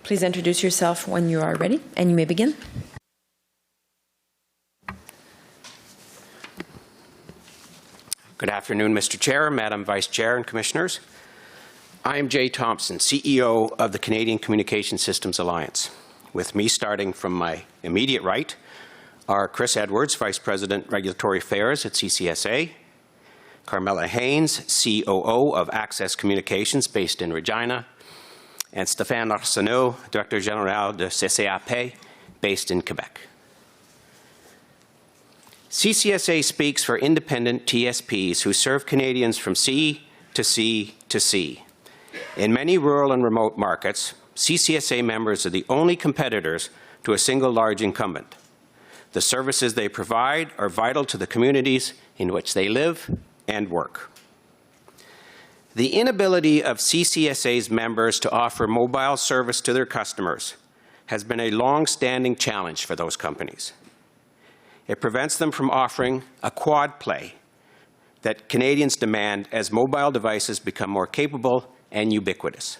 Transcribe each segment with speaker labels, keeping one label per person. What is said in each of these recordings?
Speaker 1: Please introduce yourself when you are ready, and you may begin.
Speaker 2: Good afternoon, Mr. Chair, Madam Vice Chair, and Commissioners. I am Jay Thompson, CEO of the Canadian Communication Systems Alliance. With me, starting from my immediate right, are Chris Edwards, Vice President, Regulatory Affairs at CCSA, Carmela Haynes, COO of Access Communications based in Regina, and Stéphane Arsenault, Director General de CCAP based in Quebec. CCSA speaks for independent TSPs who serve Canadians from sea to sea to sea. In many rural and remote markets, CCSA members are the only competitors to a single large incumbent. The services they provide are vital to the communities in which they live and work. The inability of CCSA's members to offer mobile service to their customers has been a long-standing challenge for those companies. It prevents them from offering a quad play that Canadians demand as mobile devices become more capable and ubiquitous.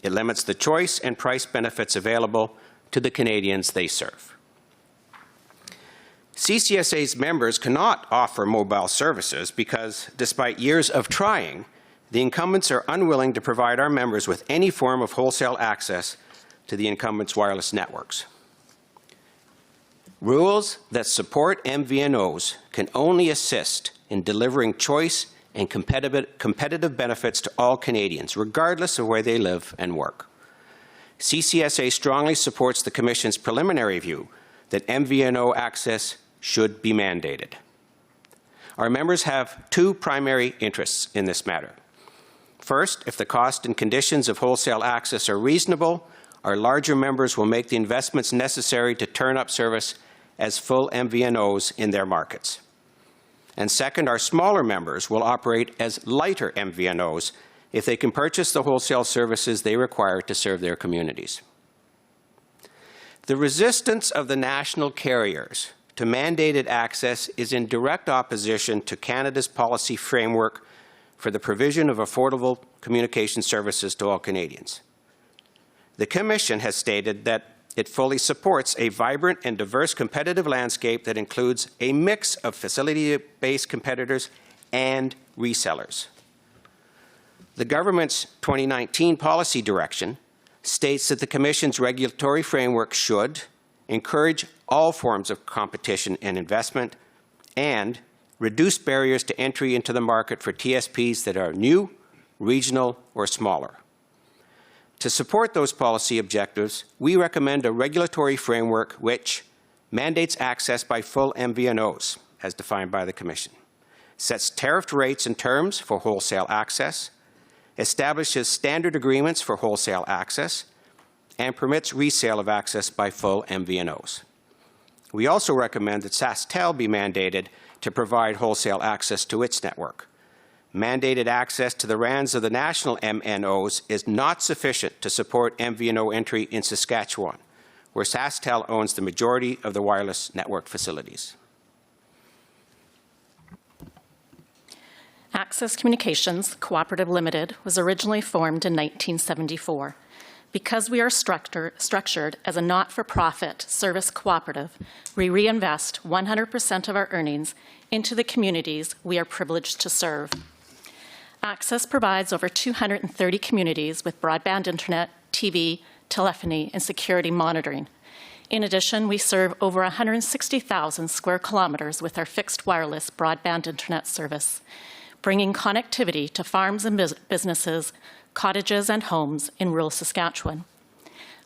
Speaker 2: It limits the choice and price benefits available to the Canadians they serve. CCSA's members cannot offer mobile services because, despite years of trying, the incumbents are unwilling to provide our members with any form of wholesale access to the incumbents' wireless networks. Rules that support MVNOs can only assist in delivering choice and competitive benefits to all Canadians, regardless of where they live and work. CCSA strongly supports the Commission's preliminary view that MVNO access should be mandated. Our members have two primary interests in this matter. First, if the cost and conditions of wholesale access are reasonable, our larger members will make the investments necessary to turn up service as full MVNOs in their markets. And second, our smaller members will operate as lighter MVNOs if they can purchase the wholesale services they require to serve their communities. The resistance of the national carriers to mandated access is in direct opposition to Canada's policy framework for the provision of affordable communication services to all Canadians. The Commission has stated that it fully supports a vibrant and diverse competitive landscape that includes a mix of facility-based competitors and resellers. The government's 2019 policy direction states that the Commission's regulatory framework should encourage all forms of competition and investment and reduce barriers to entry into the market for TSPs that are new, regional, or smaller. To support those policy objectives, we recommend a regulatory framework which mandates access by full MVNOs, as defined by the Commission, sets tariffed rates and terms for wholesale access, establishes standard agreements for wholesale access, and permits resale of access by full MVNOs. We also recommend that SaskTel be mandated to provide wholesale access to its network. Mandated access to the RANs of the national MNOs is not sufficient to support MVNO entry in Saskatchewan, where SaskTel owns the majority of the wireless network facilities.
Speaker 3: Access Communications Cooperative Limited was originally formed in 1974. Because we are structured as a not-for-profit service cooperative, we reinvest 100% of our earnings into the communities we are privileged to serve. Access provides over 230 communities with broadband internet, TV, telephony, and security monitoring. In addition, we serve over 160,000 square kilometers with our fixed wireless broadband internet service, bringing connectivity to farms and businesses, cottages and homes in rural Saskatchewan.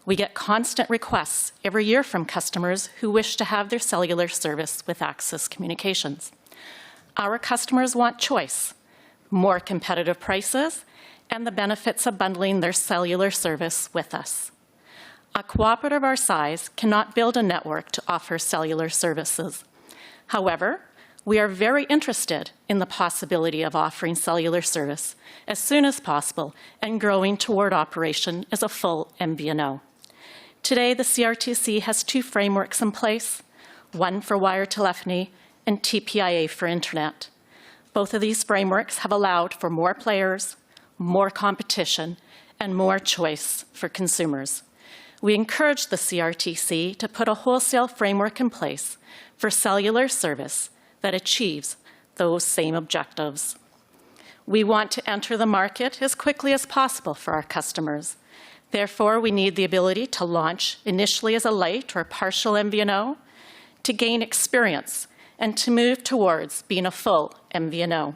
Speaker 3: We get constant requests every year from customers who wish to have their cellular service with Access Communications. Our customers want choice, more competitive prices, and the benefits of bundling their cellular service with us. A cooperative our size cannot build a network to offer cellular services. However, we are very interested in the possibility of offering cellular service as soon as possible and growing toward operation as a full MVNO. Today, the CRTC has two frameworks in place, one for wire telephony and TPIA for internet. Both of these frameworks have allowed for more players, more competition, and more choice for consumers. We encourage the CRTC to put a wholesale framework in place for cellular service that achieves those same objectives. We want to enter the market as quickly as possible for our customers. Therefore, we need the ability to launch initially as a light or partial MVNO, to gain experience, and to move towards being a full MVNO.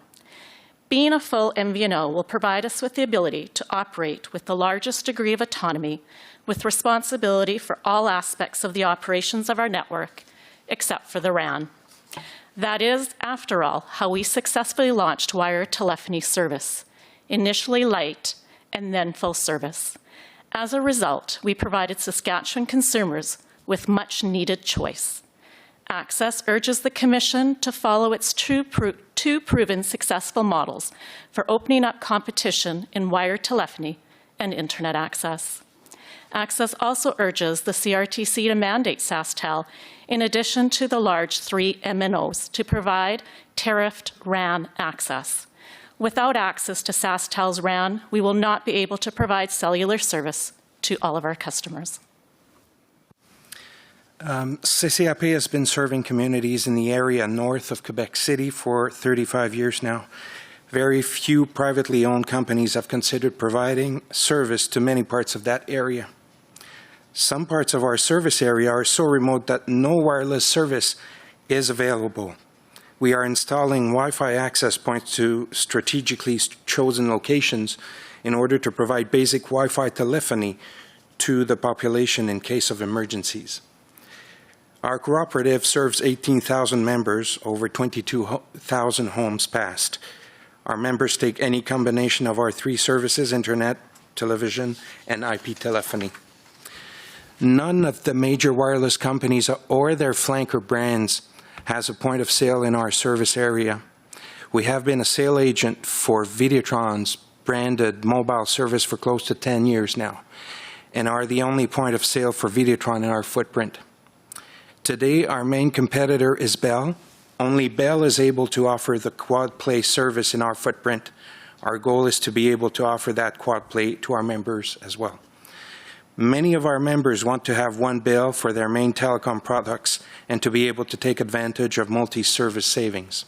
Speaker 3: Being a full MVNO will provide us with the ability to operate with the largest degree of autonomy, with responsibility for all aspects of the operations of our network, except for the RAN. That is, after all, how we successfully launched wired telephony service, initially light and then full service. As a result, we provided Saskatchewan consumers with much-needed choice. Access urges the Commission to follow its two proven successful models for opening up competition in wired telephony and Internet access. Access also urges the CRTC to mandate SaskTel, in addition to the large 3 MNOs, to provide tariffed RAN access. Without access to SaskTel's RAN, we will not be able to provide cellular service to all of our customers.
Speaker 4: CCAP has been serving communities in the area north of Quebec City for 35 years now. Very few privately owned companies have considered providing service to many parts of that area. Some parts of our service area are so remote that no wireless service is available. We are installing Wi-Fi access points to strategically chosen locations in order to provide basic Wi-Fi telephony to the population in case of emergencies. Our cooperative serves 18,000 members, over 22,000 homes passed. Our members take any combination of our 3 services, internet, television, and IP telephony. None of the major wireless companies or their flanker brands has a point of sale in our service area. We have been a sale agent for Videotron's branded mobile service for close to 10 years now, and are the only point of sale for Videotron in our footprint. Today, our main competitor is Bell. Only Bell is able to offer the quad play service in our footprint. Our goal is to be able to offer that quad play to our members as well. Many of our members want to have one bill for their main telecom products and to be able to take advantage of multi-service savings.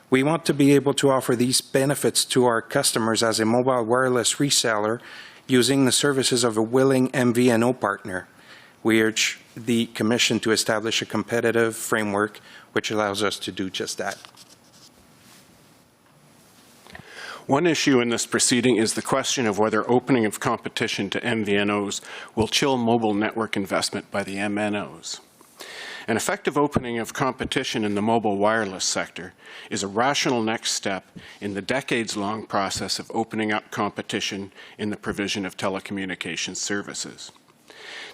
Speaker 4: We want to be able to offer these benefits to our customers as a mobile wireless reseller using the services of a willing MVNO partner. We urge the Commission to establish a competitive framework which allows us to do just that.
Speaker 5: One issue in this proceeding is the question of whether opening of competition to MVNOs will chill mobile network investment by the MNOs. An effective opening of competition in the mobile wireless sector is a rational next step in the decades-long process of opening up competition in the provision of telecommunications services.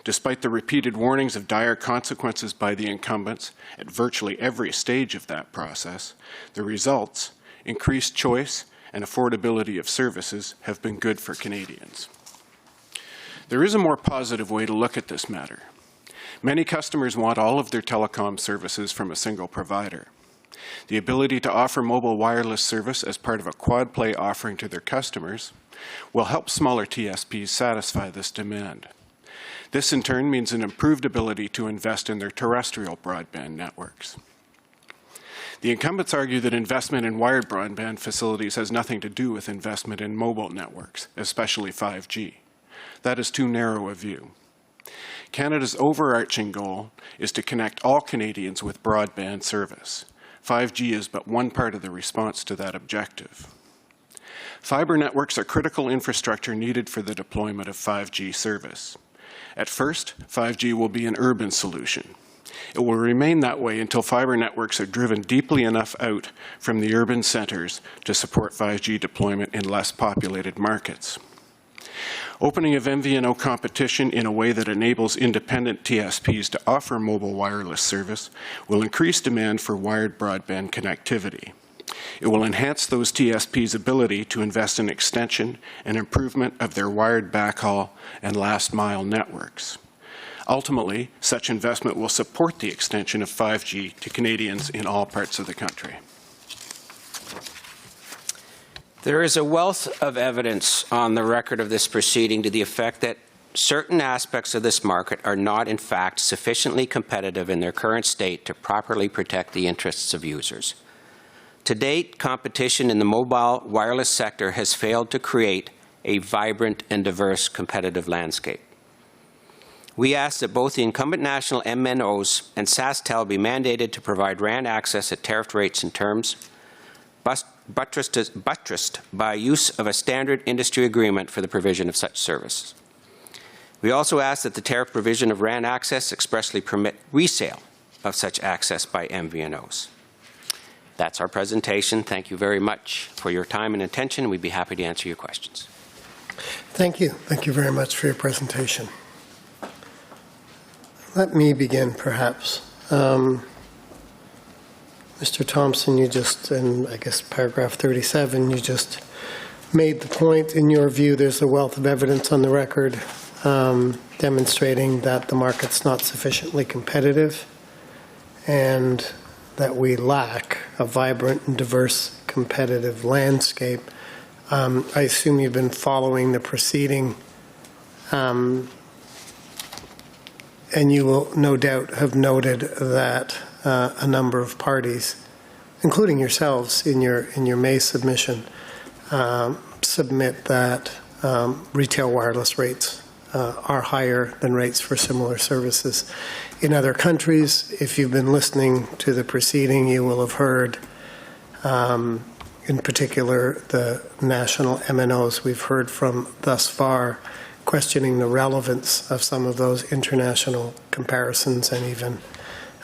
Speaker 5: Despite the repeated warnings of dire consequences by the incumbents at virtually every stage of that process, the results, increased choice and affordability of services, have been good for Canadians. There is a more positive way to look at this matter. Many customers want all of their telecom services from a single provider. The ability to offer mobile wireless service as part of a quad play offering to their customers will help smaller TSPs satisfy this demand. This in turn means an improved ability to invest in their terrestrial broadband networks. The incumbents argue that investment in wired broadband facilities has nothing to do with investment in mobile networks, especially 5G. That is too narrow a view. Canada's overarching goal is to connect all Canadians with broadband service. 5G is but one part of the response to that objective. Fiber networks are critical infrastructure needed for the deployment of 5G service. At first, 5G will be an urban solution. It will remain that way until fiber networks are driven deeply enough out from the urban centers to support 5G deployment in less populated markets. Opening of MVNO competition in a way that enables independent TSPs to offer mobile wireless service will increase demand for wired broadband connectivity. It will enhance those TSPs' ability to invest in extension and improvement of their wired backhaul and last-mile networks. Ultimately, such investment will support the extension of 5G to Canadians in all parts of the country. There
Speaker 2: is a wealth of evidence on the record of this proceeding to the effect that certain aspects of this market are not, in fact, sufficiently competitive in their current state to properly protect the interests of users. To date, competition in the mobile wireless sector has failed to create a vibrant and diverse competitive landscape. We ask that both the incumbent national MNOs and SaskTel be mandated to provide RAN access at tariff rates and terms, buttressed by use of a standard industry agreement for the provision of such services. We also ask that the tariff provision of RAN access expressly permit resale of such access by MVNOs. That's our presentation. Thank you very much for your time and attention. We'd be happy to answer your questions.
Speaker 6: Thank you. Thank you very much for your presentation. Let me begin, perhaps. Mr. Thompson, you just, in I guess paragraph 37, you just made the point, in your view, there's a wealth of evidence on the record demonstrating that the market's not sufficiently competitive and that we lack a vibrant and diverse competitive landscape. I assume you've been following the proceeding, and you will no doubt have noted that a number of parties, including yourselves in your May submission, submit that retail wireless rates are higher than rates for similar services in other countries. If you've been listening to the proceeding, you will have heard, in particular, the national MNOs we've heard from thus far, questioning the relevance of some of those international comparisons and even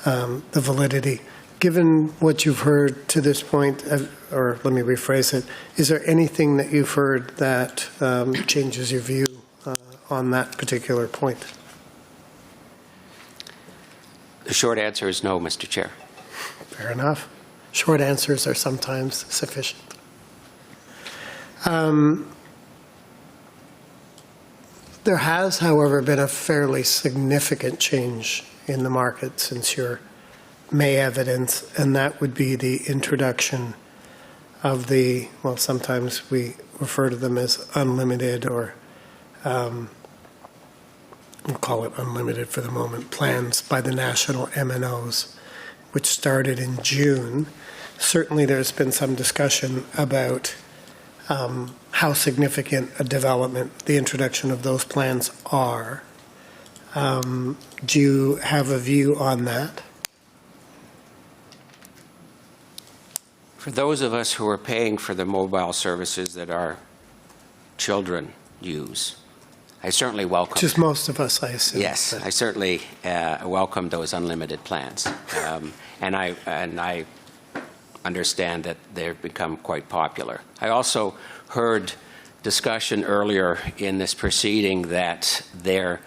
Speaker 6: the validity. Given what you've heard to this point, or let me rephrase it, is there anything that you've heard that changes your view on that particular point?
Speaker 2: The short answer is no, Mr. Chair.
Speaker 6: Fair enough. Short answers are sometimes sufficient. There has, however, been a fairly significant change in the market since your May evidence, and that would be the introduction of the, well, sometimes we refer to them as unlimited, or we'll call it unlimited for the moment, plans by the national MNOs, which started in June. Certainly there's been some discussion about how significant a development the introduction of those plans are. Do you have a view on that?
Speaker 2: For those of us who are paying for the mobile services that our children use, I certainly welcome.
Speaker 6: Just most of us, I assume.
Speaker 2: Yes, I certainly welcome those unlimited plans, and I understand that they've become quite popular. I also heard discussion earlier in this proceeding that they're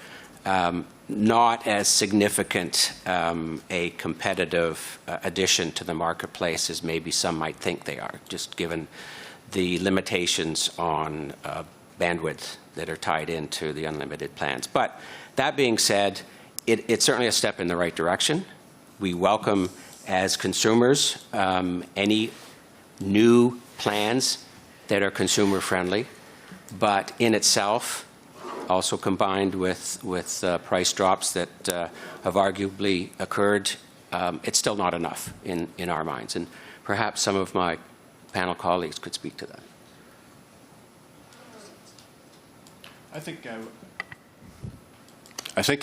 Speaker 2: not as significant a competitive addition to the marketplace as maybe some might think they are, just given the limitations on bandwidth that are tied into the unlimited plans. But that being said, it's certainly a step in the right direction. We welcome, as consumers, any new plans that are consumer friendly, but in itself, also combined with price drops that have arguably occurred, it's still not enough in our minds. And perhaps some of my panel colleagues could speak to that.
Speaker 5: I think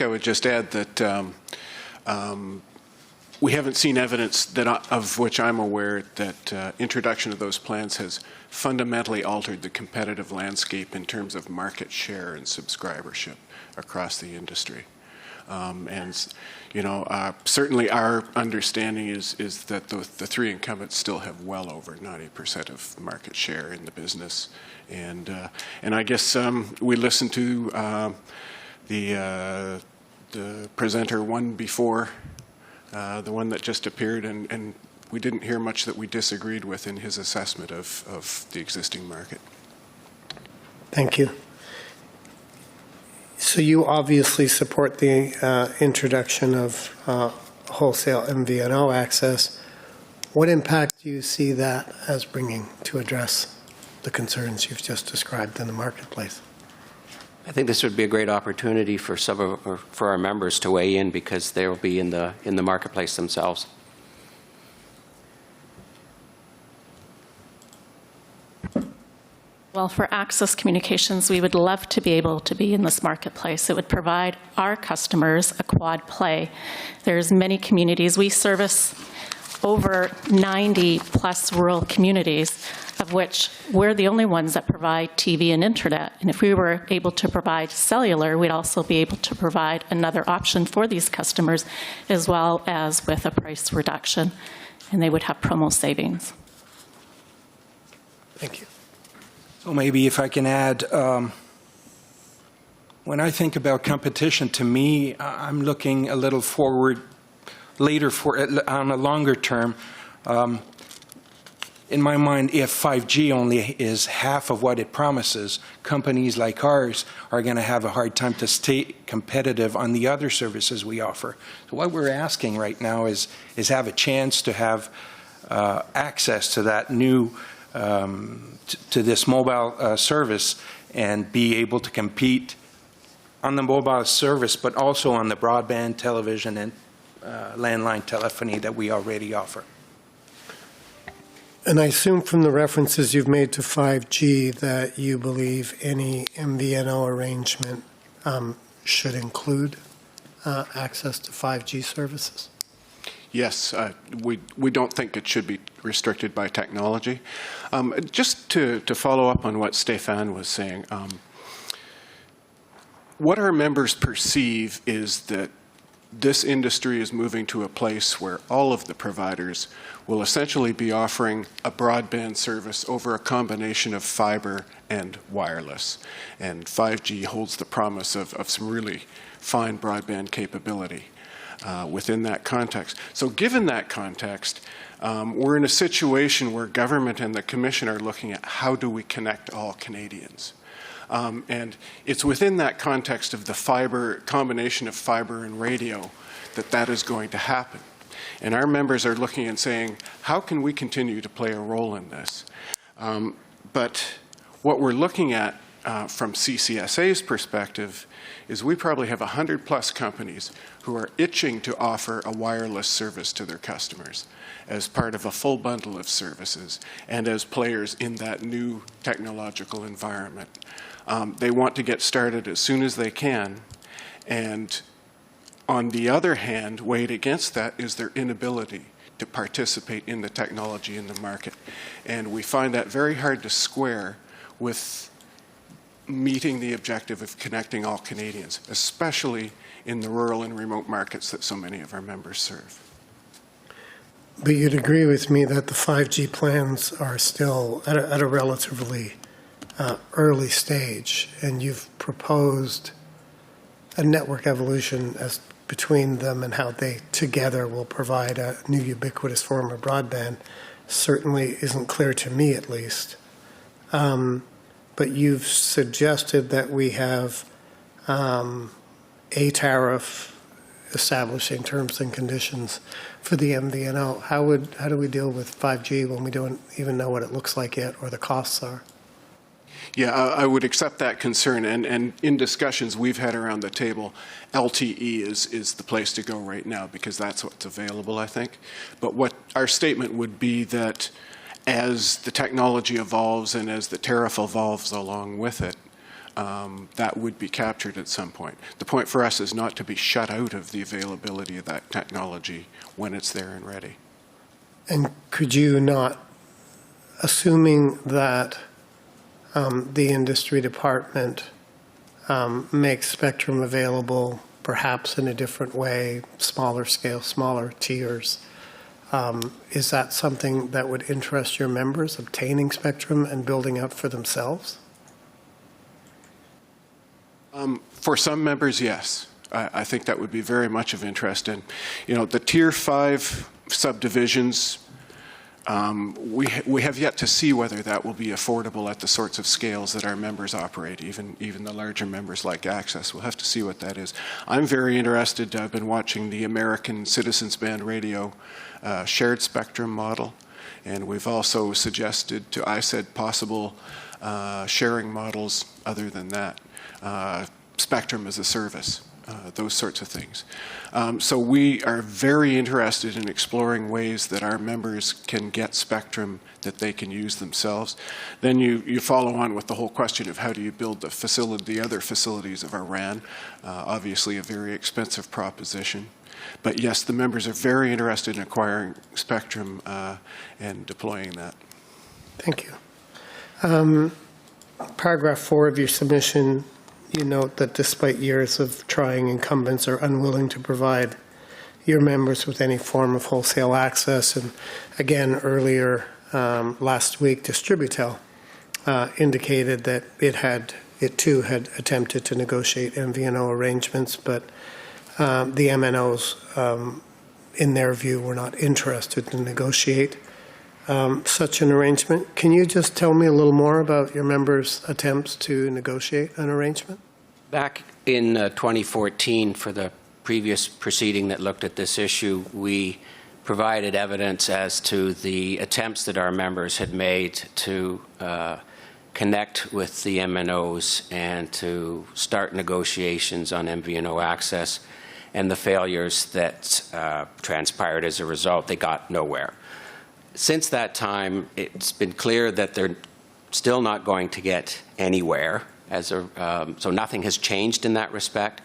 Speaker 5: I would just add that we haven't seen evidence that of which I'm aware that introduction of those plans has fundamentally altered the competitive landscape in terms of market share and subscribership across the industry. And you know, certainly our understanding is that the three incumbents still have well over 90% of market share in the business. And I guess we listened to the presenter one before, the one that just appeared, and we didn't hear much that we disagreed with in his assessment of the existing market.
Speaker 6: Thank you. So you obviously support the introduction of wholesale MVNO access. What impact do you see that as bringing to address the concerns you've just described in the marketplace?
Speaker 2: I think this would be a great opportunity for for our members to weigh in, because they will be in the marketplace themselves.
Speaker 3: Well, for Access Communications, we would love to be able to be in this marketplace. It would provide our customers a quad play. There's many communities. We service over 90+ rural communities, of which we're the only ones that provide TV and internet. And if we were able to provide cellular, we'd also be able to provide another option for these customers, as well as with a price reduction, and they would have promo savings.
Speaker 6: Thank you.
Speaker 4: So maybe if I can add, when I think about competition, to me, I'm looking a little forward later on a longer term. In my mind, if 5G only is half of what it promises, companies like ours are going to have a hard time to stay competitive on the other services we offer. So what we're asking right now is have a chance to have access to that new to this mobile service and be able to compete on the mobile service, but also on the broadband, television, and landline telephony that we already offer.
Speaker 6: And I assume from the references you've made to 5G that you believe any MVNO arrangement should include access to 5G services?
Speaker 5: Yes, we don't think it should be restricted by technology. Just to follow up on what Stéphane was saying, what our members perceive is that this industry is moving to a place where all of the providers will essentially be offering a broadband service over a combination of fiber and wireless. And 5G holds the promise of some really fine broadband capability within that context. So given that context, we're in a situation where government and the Commission are looking at how do we connect all Canadians. And it's within that context of the combination of fiber and radio that is going to happen. And our members are looking and saying, how can we continue to play a role in this? But what we're looking at from CCSA's perspective is we probably have 100+ companies who are itching to offer a wireless service to their customers as part of a full bundle of services and as players in that new technological environment. They want to get started as soon as they can, and on the other hand, weighed against that is their inability to participate in the technology in the market. And we find that very hard to square with meeting the objective of connecting all Canadians, especially in the rural and remote markets that so many of our members serve.
Speaker 6: But you'd agree with me that the 5G plans are still at a relatively early stage, and you've proposed a network evolution as between them and how they together will provide a new ubiquitous form of broadband. Certainly isn't clear to me, at least. But you've suggested that we have a tariff establishing terms and conditions for the MVNO. How do we deal with 5G when we don't even know what it looks like yet or the costs are?
Speaker 5: Yeah, I would accept that concern, and in discussions we've had around the table, LTE is the place to go right now because that's what's available, I think. But what our statement would be that as the technology evolves and as the tariff evolves along with it, that would be captured at some point. The point for us is not to be shut out of the availability of that technology when it's there and ready.
Speaker 6: And could you not, assuming that the industry department makes spectrum available perhaps in a different way, smaller scale, smaller tiers, is that something that would interest your members, obtaining spectrum and building up for themselves?
Speaker 5: For some members, yes. I think that would be very much of interest. And, you know, the Tier 5 subdivisions, we have yet to see whether that will be affordable at the sorts of scales that our members operate, even the larger members like Access. We'll have to see what that is. I'm very interested. I've been watching the American Citizens Band Radio shared spectrum model, and we've also suggested to ISED possible sharing models other than that, spectrum as a service, those sorts of things. So we are very interested in exploring ways that our members can get spectrum that they can use themselves. Then you follow on with the whole question of how do you build the other facilities of our RAN, obviously a very expensive proposition. But yes, the members are very interested in acquiring spectrum and deploying that.
Speaker 6: Thank you. Paragraph 4 of your submission, you note that despite years of trying, incumbents are unwilling to provide your members with any form of wholesale access. And again, earlier last week, Distributel indicated that it too had attempted to negotiate MVNO arrangements, but the MNOs, in their view, were not interested to negotiate such an arrangement. Can you just tell me a little more about your members' attempts to negotiate an arrangement?
Speaker 2: Back in 2014, for the previous proceeding that looked at this issue, we provided evidence as to the attempts that our members had made to connect with the MNOs and to start negotiations on MVNO access, and the failures that transpired as a result. They got nowhere. Since that time, it's been clear that they're still not going to get anywhere. So nothing has changed in that respect.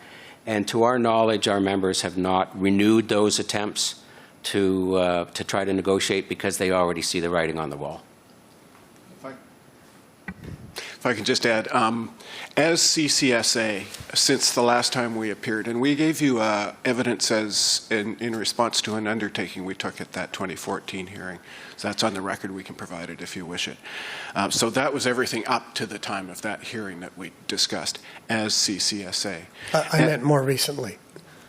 Speaker 2: And to our knowledge, our members have not renewed those attempts to try to negotiate because they already see the writing on the wall.
Speaker 5: If I can just add, as CCSA, since the last time we appeared, and we gave you evidence as in response to an undertaking we took at that 2014 hearing. So that's on the record. We can provide it if you wish it. So that was everything up to the time of that hearing that we discussed as CCSA.
Speaker 6: I meant more recently,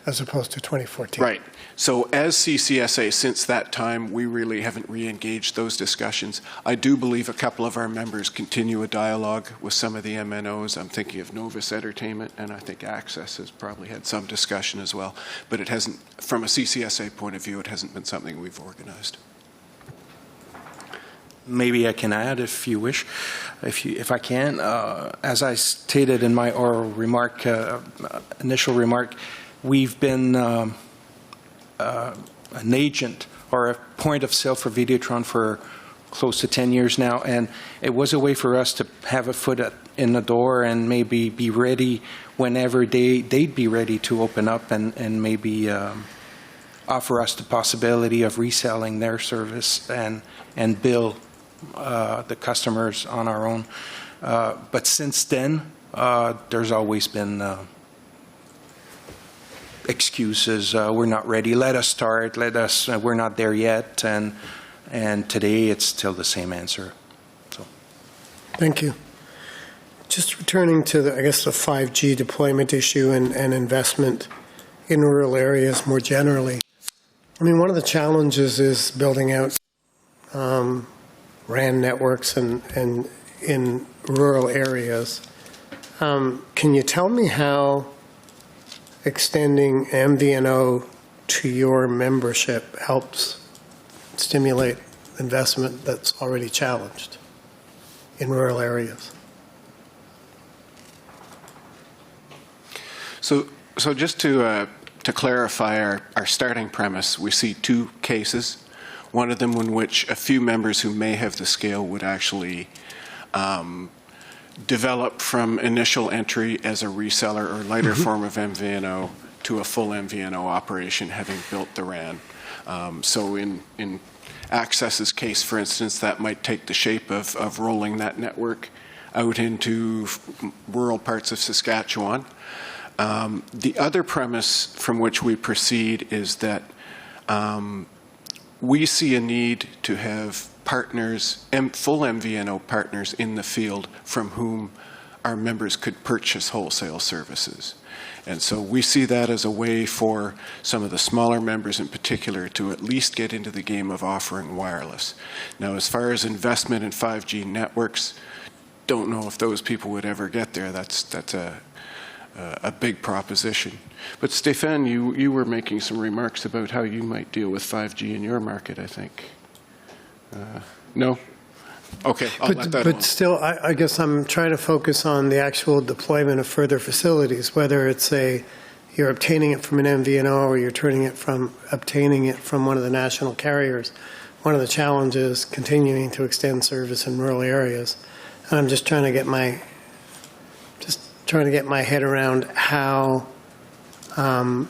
Speaker 6: as opposed to 2014.
Speaker 5: Right. So as CCSA, since that time, we really haven't re-engaged those discussions. I do believe a couple of our members continue a dialogue with some of the MNOs. I'm thinking of Novus Entertainment, and I think Access has probably had some discussion as well. But it hasn't, from a CCSA point of view, it hasn't been something we've organized.
Speaker 4: Maybe I can add, if you wish, if I can. As I stated in my oral remark, initial remark, we've been an agent or a point of sale for Videotron for close to 10 years now, and it was a way for us to have a foot in the door and maybe be ready whenever they'd be ready to open up and maybe offer us the possibility of reselling their service and bill the customers on our own. But since then, there's always been excuses. We're not ready. Let us start. We're not there yet. And today, it's still the same answer. So,
Speaker 6: thank you. Just returning to the 5G deployment issue and investment in rural areas more generally. I mean, one of the challenges is building out RAN networks and in rural areas. Can you tell me how extending MVNO to your membership helps stimulate investment that's already challenged in rural areas?
Speaker 5: So just to clarify our starting premise, we see two cases. One of them in which a few members who may have the scale would actually develop from initial entry as a reseller or lighter form of MVNO to a full MVNO operation, having built the RAN. So in Access's case, for instance, that might take the shape of rolling that network out into rural parts of Saskatchewan. The other premise from which we proceed is that we see a need to have partners, full MVNO partners in the field from whom our members could purchase wholesale services. And so we see that as a way for some of the smaller members in particular to at least get into the game of offering wireless. Now, as far as investment in 5G networks, don't know if those people would ever get there. That's a big proposition. But Stéphane, you were making some remarks about how you might deal with 5G in your market, I think. No? Okay, I'll let that
Speaker 6: But
Speaker 5: alone.
Speaker 6: still, I guess I'm trying to focus on the actual deployment of further facilities, whether it's you're obtaining it from an MVNO or you're obtaining it from one of the national carriers. One of the challenges continuing to extend service in rural areas. And I'm just trying to get my head around how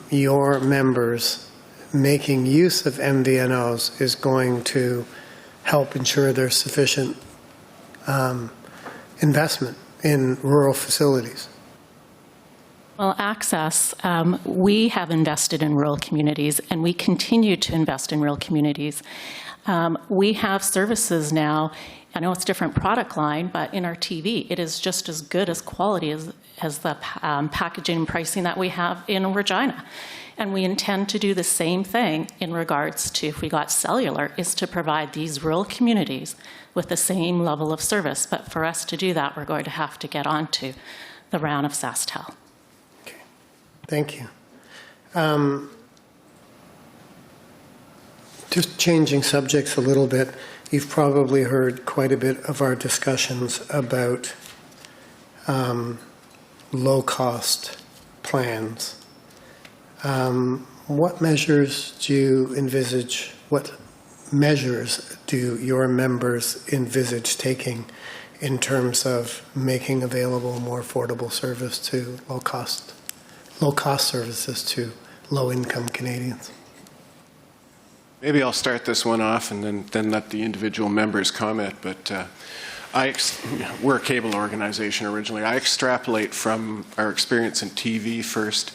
Speaker 6: your members making use of MVNOs is going to help ensure there's sufficient investment in rural facilities.
Speaker 3: Well, access, we have invested in rural communities, and we continue to invest in rural communities. We have services now. I know it's a different product line, but in our TV, it is just as good as quality as the packaging and pricing that we have in Regina. And we intend to do the same thing in regards to, if we got cellular, is to provide these rural communities with the same level of service. But for us to do that, we're going to have to get onto the round of SaskTel.
Speaker 6: Okay. Thank you. Just changing subjects a little bit, you've probably heard quite a bit of our discussions about low-cost plans. What measures do you envisage, what measures do your members envisage taking in terms of making available more affordable service to low-cost services to low-income Canadians?
Speaker 5: Maybe I'll start this one off and then let the individual members comment. But we're a cable organization originally. I extrapolate from our experience in TV first.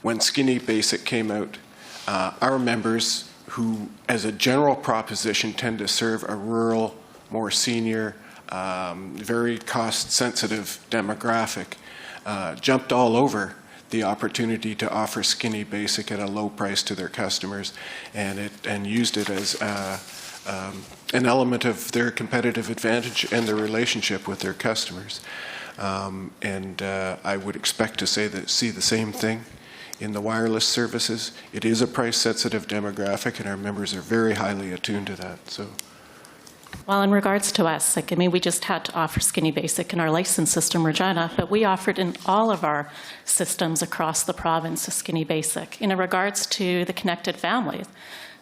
Speaker 5: When Skinny Basic came out, our members, who as a general proposition tend to serve a rural, more senior, very cost-sensitive demographic, jumped all over the opportunity to offer Skinny Basic at a low price to their customers, and used it as an element of their competitive advantage and their relationship with their customers. I would expect to see the same thing in the wireless services. It is a price-sensitive demographic, and our members are very highly attuned to that. So.
Speaker 3: Well, in regards to us, we just had to offer Skinny Basic in our license system, Regina, but we offered in all of our systems across the province a Skinny Basic. In regards to the connected families,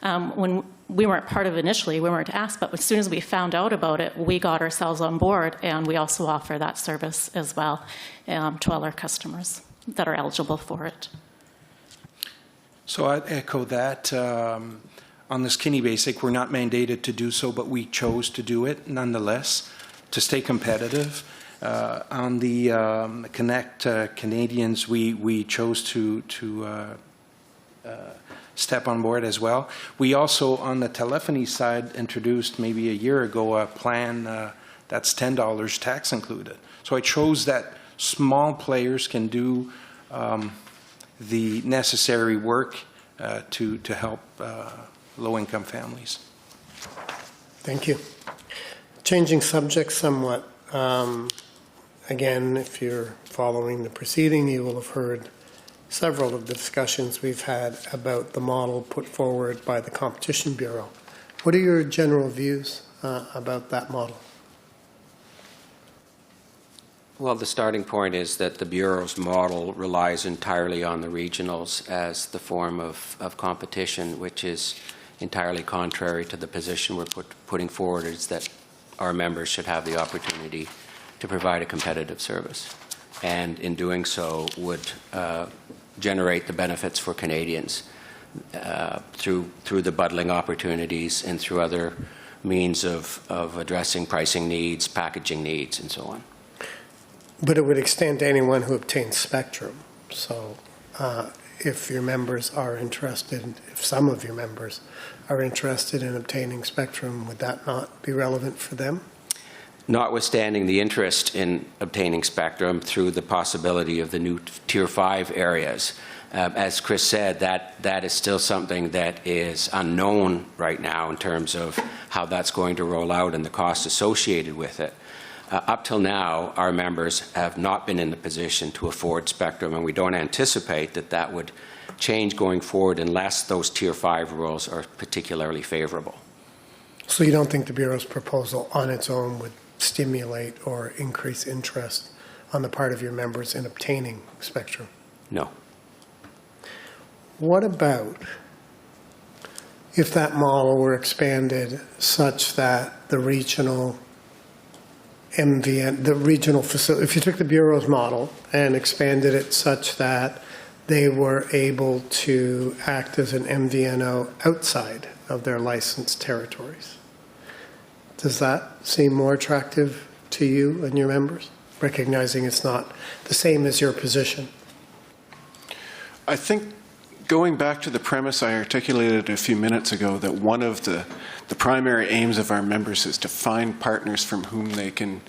Speaker 3: when we weren't part of it initially, we weren't asked, but as soon as we found out about it, we got ourselves on board, and we also offer that service as well to all our customers that are eligible for it.
Speaker 4: So I'd echo that. On the Skinny Basic, we're not mandated to do so, but we chose to do it nonetheless to stay competitive. On the Connect Canadians, we chose to step on board as well. We also, on the telephony side, introduced maybe a year ago a plan that's $10 tax included. So I chose that small players can do the necessary work to help low-income families.
Speaker 6: Thank you. Changing subjects somewhat. Again, if you're following the proceeding, you will have heard several of the discussions we've had about the model put forward by the Competition Bureau. What are your general views about that model?
Speaker 2: Well, the starting point is that the Bureau's model relies entirely on the regionals as the form of competition, which is entirely contrary to the position we're putting forward, is that our members should have the opportunity to provide a competitive service, and in doing so would generate the benefits for Canadians through the bundling opportunities and through other means of addressing pricing needs, packaging needs, and so on.
Speaker 6: But it would extend to anyone who obtains spectrum. So if your members are interested, if some of your members are interested in obtaining spectrum, would that not be relevant for them?
Speaker 2: Notwithstanding the interest in obtaining spectrum through the possibility of the new Tier 5 areas, as Chris said, that is still something that is unknown right now in terms of how that's going to roll out and the costs associated with it. Up till now, our members have not been in the position to afford spectrum, and we don't anticipate that that would change going forward unless those Tier 5 rules are particularly favorable.
Speaker 6: So you don't think the Bureau's proposal on its own would stimulate or increase interest on the part of your members in obtaining spectrum?
Speaker 2: No.
Speaker 6: What about if that model were expanded such that the regional MVN, the regional facility, if you took the Bureau's model and expanded it such that they were able to act as an MVNO outside of their licensed territories? Does that seem more attractive to you and your members, recognizing it's not the same as your position?
Speaker 5: I think going back to the premise I articulated a few minutes ago, that one of the primary aims of our members is to find partners from whom they can,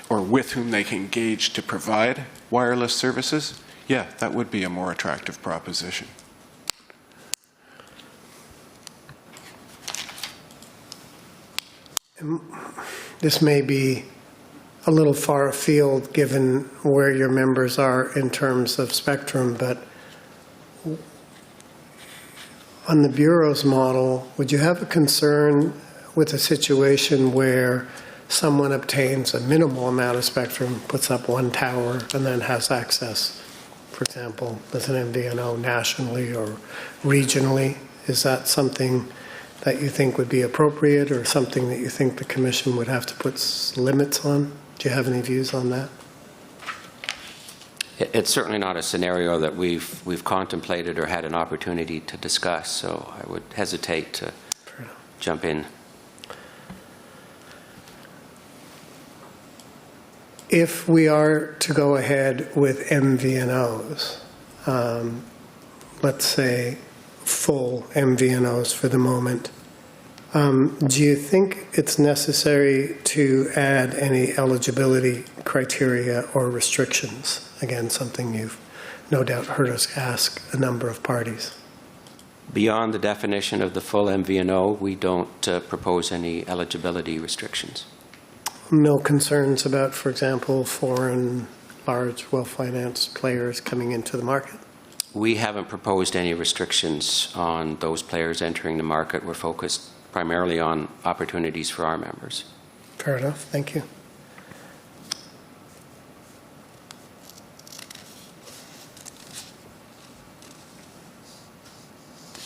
Speaker 5: or with whom they can engage to provide wireless services, yeah, that would be a more attractive proposition.
Speaker 6: This may be a little far afield given where your members are in terms of spectrum, but on the Bureau's model, would you have a concern with a situation where someone obtains a minimal amount of spectrum, puts up one tower, and then has access, for example, as an MVNO nationally or regionally? Is that something that you think would be appropriate, or something that you think the Commission would have to put limits on? Do you have any views on that?
Speaker 2: It's certainly not a scenario that we've contemplated or had an opportunity to discuss, so I would hesitate to jump in.
Speaker 6: If we are to go ahead with MVNOs, let's say full MVNOs for the moment, do you think it's necessary to add any eligibility criteria or restrictions? Again, something you've no doubt heard us ask a number of parties.
Speaker 2: Beyond the definition of the full MVNO, we don't propose any eligibility restrictions.
Speaker 6: No concerns about, for example, foreign, large, well-financed players coming into the market?
Speaker 2: We haven't proposed any restrictions on those players entering the market. We're focused primarily on opportunities for our members.
Speaker 6: Fair enough. Thank you.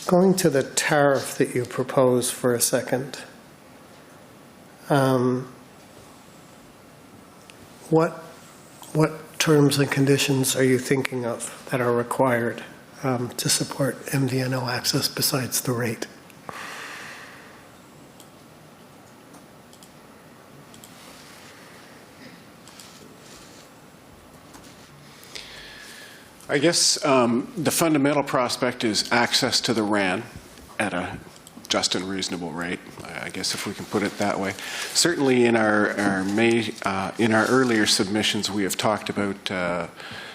Speaker 6: Going to the tariff that you propose for a second, what terms and conditions are you thinking of that are required to support MVNO access besides the rate?
Speaker 5: I guess the fundamental prospect is access to the RAN at a just and reasonable rate, I guess, if we can put it that way. Certainly in our earlier submissions, we have talked about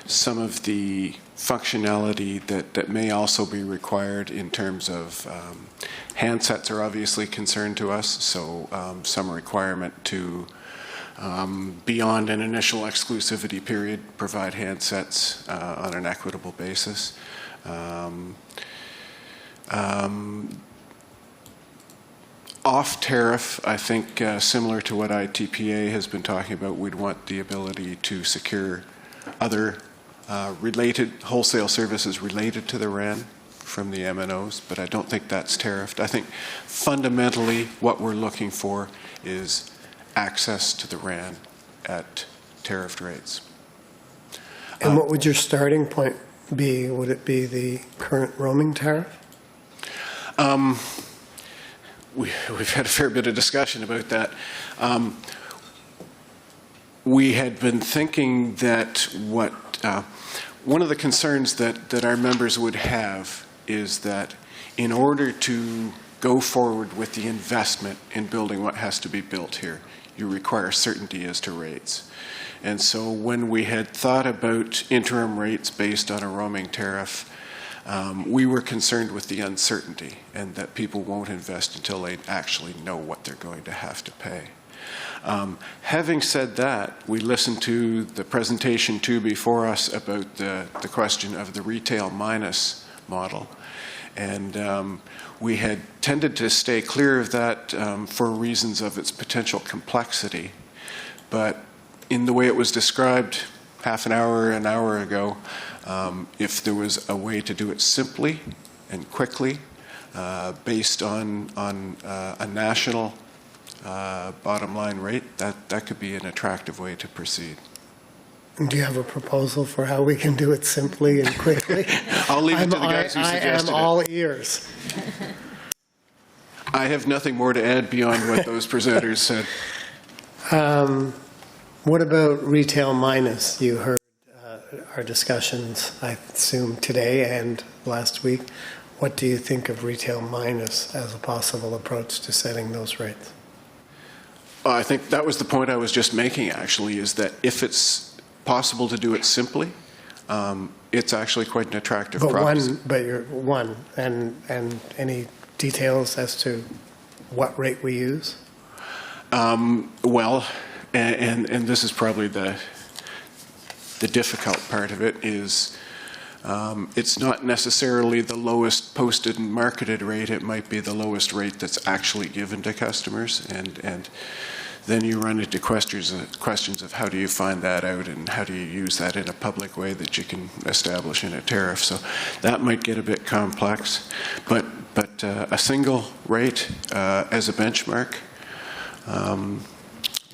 Speaker 5: some of the functionality that may also be required in terms of handsets are obviously concerned to us, so some requirement to beyond an initial exclusivity period, provide handsets on an equitable basis. Off tariff, I think similar to what ITPA has been talking about, we'd want the ability to secure other related wholesale services related to the RAN from the MNOs, but I don't think that's tariffed. I think fundamentally what we're looking for is access to the RAN at tariffed rates.
Speaker 6: And what would your starting point be? Would it be the current roaming tariff?
Speaker 5: We've had a fair bit of discussion about that. We had been thinking that one of the concerns that our members would have is that in order to go forward with the investment in building what has to be built here, you require certainty as to rates. And so when we had thought about interim rates based on a roaming tariff, we were concerned with the uncertainty and that people won't invest until they actually know what they're going to have to pay. Having said that, we listened to the presentation too before us about the question of the retail minus model. And we had tended to stay clear of that for reasons of its potential complexity. But in the way it was described half an hour ago, if there was a way to do it simply and quickly, based on a national bottom line rate, that could be an attractive way to proceed.
Speaker 6: Do you have a proposal for how we can do it simply and quickly?
Speaker 5: I'll leave it to the guys who suggested it.
Speaker 6: I am all ears.
Speaker 5: I have nothing more to add beyond what those presenters said.
Speaker 6: What about retail minus? You heard our discussions, I assume, today and last week. What do you think of retail minus as a possible approach to setting those rates?
Speaker 5: I think that was the point I was just making, actually, is that if it's possible to do it simply, it's actually quite an attractive proposition.
Speaker 6: But you're one, and any details as to what rate we use?
Speaker 5: Well, and this is probably the difficult part of it, is it's not necessarily the lowest posted and marketed rate. It might be the lowest rate that's actually given to customers, and then you run into questions of how do you find that out and how do you use that in a public way that you can establish in a tariff. So that might get a bit complex, but a single rate as a benchmark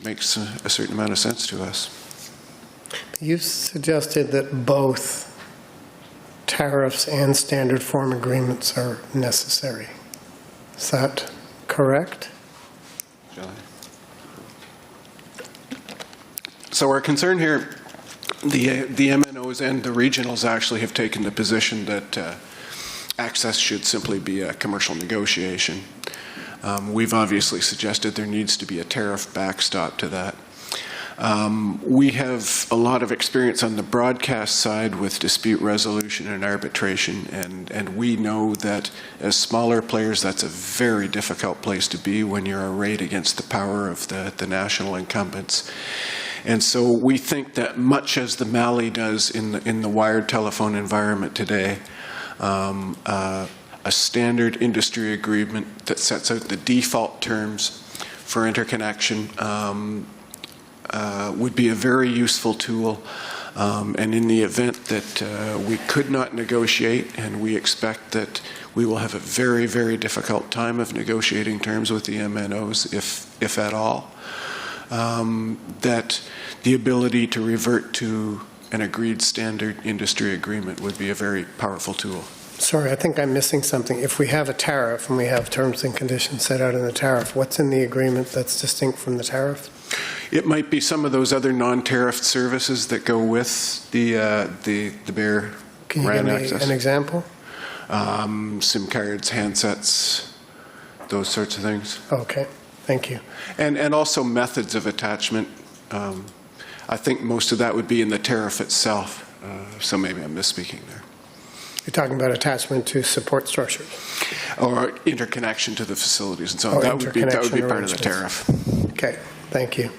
Speaker 5: makes a certain amount of sense to us.
Speaker 6: You suggested that both tariffs and standard form agreements are necessary. Is that correct?
Speaker 5: Shall I? So our concern here, the MNOs and the regionals actually have taken the position that access should simply be a commercial negotiation. We've obviously suggested there needs to be a tariff backstop to that. We have a lot of experience on the broadcast side with dispute resolution and arbitration, and we know that as smaller players, that's a very difficult place to be when you're arrayed against the power of the national incumbents. And so we think that much as the Mali does in the wired telephone environment today, a standard industry agreement that sets out the default terms for interconnection would be a very useful tool. And in the event that we could not negotiate, and we expect that we will have a very, very difficult time of negotiating terms with the MNOs, if at all, that the ability to revert to an agreed standard industry agreement would be a very powerful tool.
Speaker 6: Sorry, I think I'm missing something. If we have a tariff and we have terms and conditions set out in the tariff, what's in the agreement that's distinct from the tariff?
Speaker 5: It might be some of those other non-tariffed services that go with the bare
Speaker 6: Can you
Speaker 5: RAN
Speaker 6: give me
Speaker 5: access.
Speaker 6: an example?
Speaker 5: SIM cards, handsets, those sorts of things.
Speaker 6: Okay, thank you.
Speaker 5: And also methods of attachment. I think most of that would be in the tariff itself, so maybe I'm misspeaking there.
Speaker 6: You're talking about attachment to support structures?
Speaker 5: Or interconnection to the facilities and so on. That would be part of the tariff.
Speaker 6: Okay, thank you.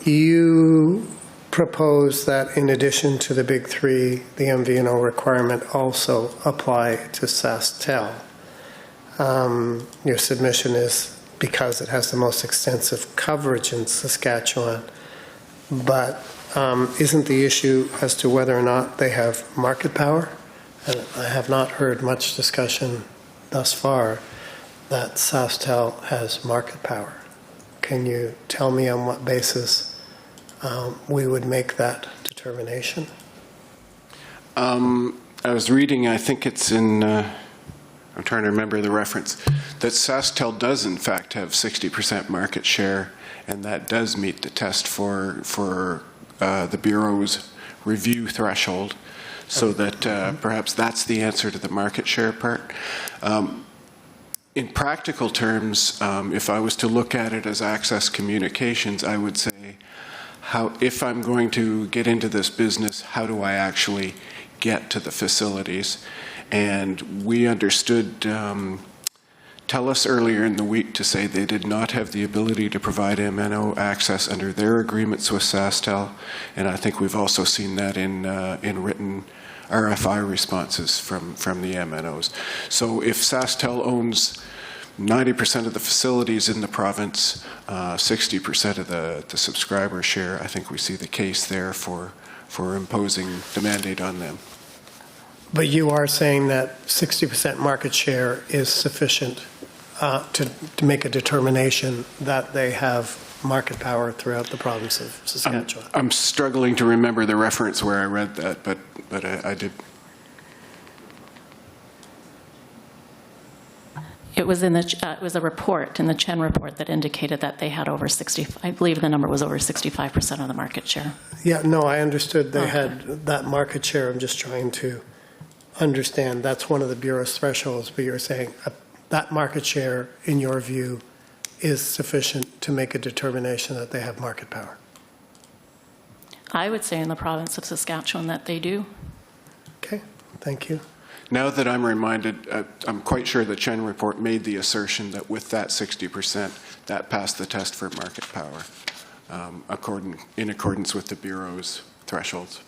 Speaker 6: You propose that in addition to the big three, the MVNO requirement also apply to SaskTel. Your submission is because it has the most extensive coverage in Saskatchewan, but isn't the issue as to whether or not they have market power? And I have not heard much discussion thus far that SaskTel has market power. Can you tell me on what basis we would make that determination?
Speaker 5: I was reading, I think it's in, I'm trying to remember the reference, that SaskTel does in fact have 60% market share, and that does meet the test for the Bureau's review threshold, so that perhaps that's the answer to the market share part. In practical terms, if I was to look at it as access communications, I would say, if I'm going to get into this business, how do I actually get to the facilities? And we understood TELUS earlier in the week to say they did not have the ability to provide MNO access under their agreements with SaskTel, and I think we've also seen that in written RFI responses from the MNOs. So if SaskTel owns 90% of the facilities in the province, 60% of the subscriber share, I think we see the case there for imposing the mandate on them.
Speaker 6: But you are saying that 60% market share is sufficient to make a determination that they have market power throughout the province of Saskatchewan?
Speaker 5: I'm struggling to remember the reference where I read that, but I did.
Speaker 3: It was it was a report in the Chen report that indicated that they had over 60. I believe the number was over 65% of the market share.
Speaker 6: Yeah, no, I understood they had that market share. I'm just trying to understand. That's one of the Bureau's thresholds, but you're saying that market share, in your view, is sufficient to make a determination that they have market power.
Speaker 3: I would say in the province of Saskatchewan that they do.
Speaker 6: Okay, thank you.
Speaker 5: Now that I'm reminded, I'm quite sure the Chen report made the assertion that with that 60%, that passed the test for market power, in accordance with the Bureau's thresholds.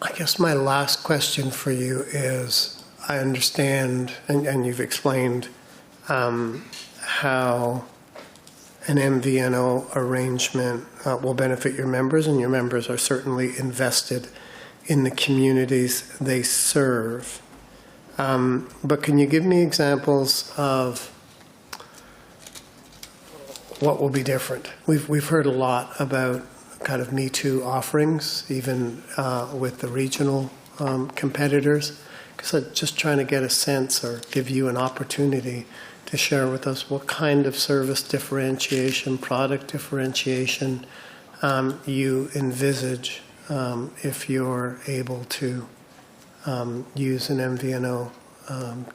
Speaker 6: I guess my last question for you is, I understand, and you've explained how an MVNO arrangement will benefit your members, and your members are certainly invested in the communities they serve. But can you give me examples of what will be different? We've heard a lot about kind of Me Too offerings, even with the regional competitors. Because I'm just trying to get a sense, or give you an opportunity to share with us what kind of service differentiation, product differentiation you envisage if you're able to use an MVNO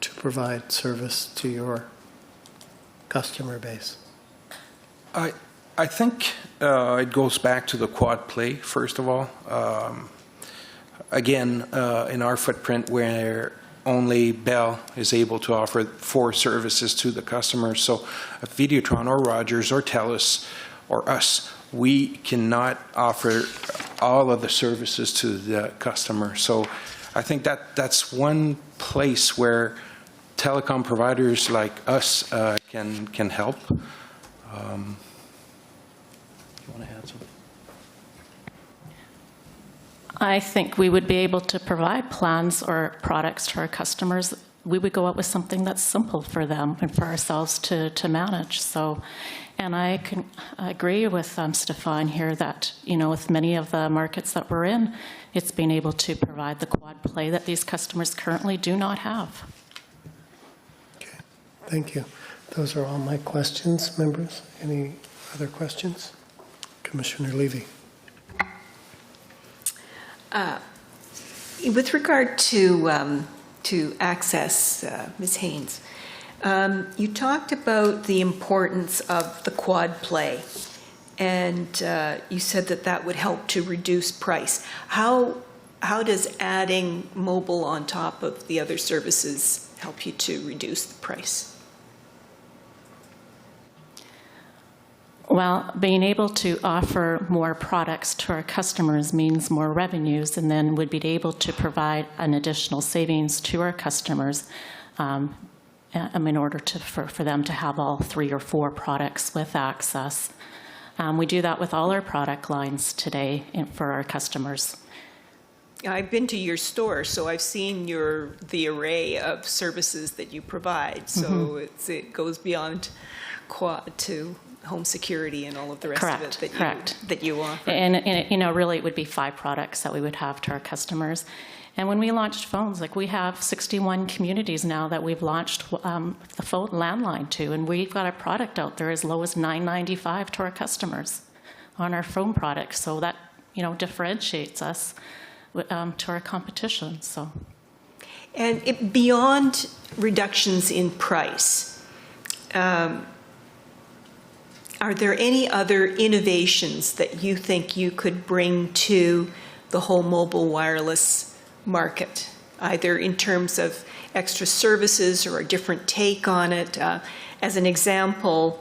Speaker 6: to provide service to your customer base.
Speaker 4: I think it goes back to the quad play, first of all. Again, in our footprint, where only Bell is able to offer 4 services to the customers. So if Videotron or Rogers or TELUS or us, we cannot offer all of the services to the customer. So I think that's one place where telecom providers like us can help. You want to add something?
Speaker 3: I think we would be able to provide plans or products to our customers. We would go out with something that's simple for them and for ourselves to manage. So, and I can agree with Stefan here that, you know, with many of the markets that we're in, it's being able to provide the quad play that these customers currently do not have.
Speaker 6: Okay, thank you. Those are all my questions, members. Any other questions? Commissioner Levy.
Speaker 7: With regard to access, Ms. Haynes, you talked about the importance of the quad play, and you said that would help to reduce price. How does adding mobile on top of the other services help you to reduce the price?
Speaker 3: Well, being able to offer more products to our customers means more revenues, and then would be able to provide an additional savings to our customers in order for them to have all 3 or 4 products with access. We do that with all our product lines today for our customers.
Speaker 7: I've been to your store, so I've seen the array of services that you provide. So it goes beyond quad to home security and all of the rest of it that you offer.
Speaker 3: And you know, really it would be 5 products that we would have to our customers. And when we launched phones, like we have 61 communities now that we've launched the phone landline to, and we've got a product out there as low as $9.95 to our customers on our phone products. So that, you know, differentiates us to our competition. So,
Speaker 7: and beyond reductions in price, are there any other innovations that you think you could bring to the whole mobile wireless market, either in terms of extra services or a different take on it? As an example,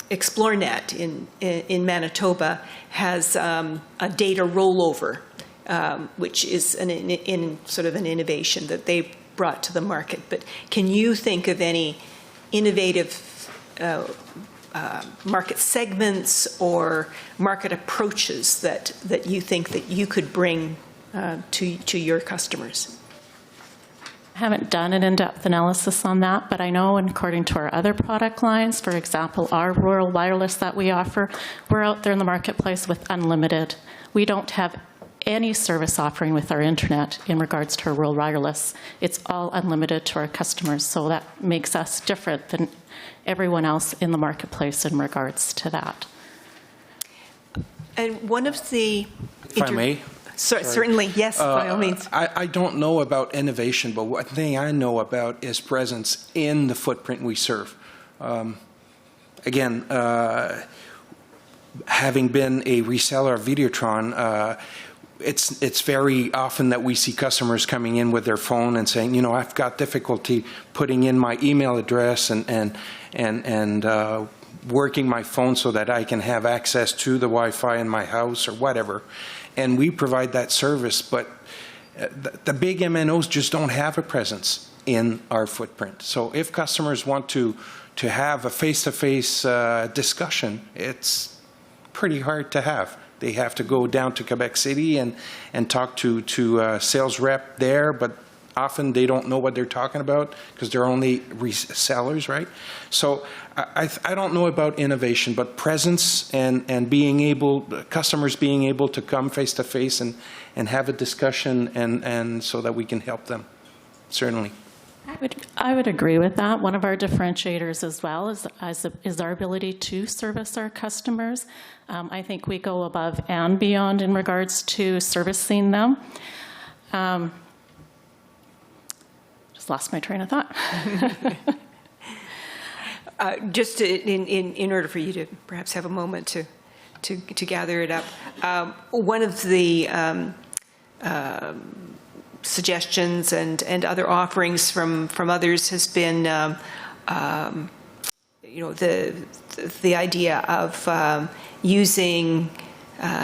Speaker 7: ExploreNet in Manitoba has a data rollover, which is in sort of an innovation that they brought to the market. But can you think of any innovative market segments or market approaches that you think that you could bring to your customers?
Speaker 3: I haven't done an in-depth analysis on that, but I know, and according to our other product lines, for example, our rural wireless that we offer, we're out there in the marketplace with unlimited. We don't have any service offering with our internet in regards to our rural wireless. It's all unlimited to our customers, so that makes us different than everyone else in the marketplace in regards to that.
Speaker 7: And one of the...
Speaker 4: If I may?
Speaker 7: Certainly, yes, by all means.
Speaker 4: I don't know about innovation, but one thing I know about is presence in the footprint we serve. Again, having been a reseller of Videotron, it's very often that we see customers coming in with their phone and saying, you know, I've got difficulty putting in my email address and working my phone so that I can have access to the Wi-Fi in my house or whatever. And we provide that service, but the big MNOs just don't have a presence in our footprint. So if customers want to have a face-to-face discussion, it's pretty hard to have. They have to go down to Quebec City and talk to a sales rep there, but often they don't know what they're talking about because they're only resellers, right? So I don't know about innovation, but presence and being able, customers being able to come face to face and have a discussion and so that we can help them, certainly.
Speaker 3: I would agree with that. One of our differentiators as well is our ability to service our customers. I think we go above and beyond in regards to servicing them. Just lost my train of thought.
Speaker 7: Just in order for you to perhaps have a moment to gather it up, one of the suggestions and other offerings from others has been, you know, the idea of using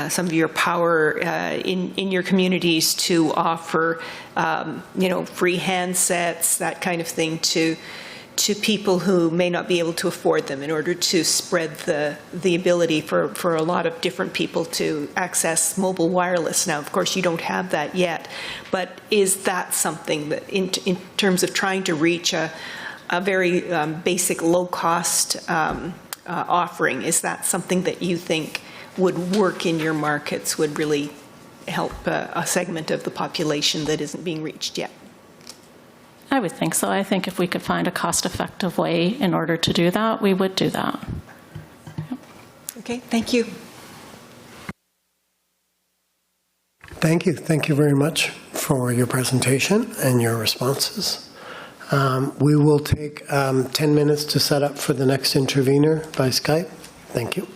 Speaker 7: some of your power in your communities to offer, you know, free handsets, that kind of thing, to people who may not be able to afford them, in order to spread the ability for a lot of different people to access mobile wireless. Now, of course, you don't have that yet, but is that something that, in terms of trying to reach a very basic low-cost offering, is that something that you think would work in your markets, would really help a segment of the population that isn't being reached yet?
Speaker 3: I would think so. I think if we could find a cost-effective way in order to do that, we would do that.
Speaker 7: Okay, thank you.
Speaker 6: Thank you. Thank you very much for your presentation and your responses. We will take 10 minutes to set up for the next intervener by Skype. Thank you.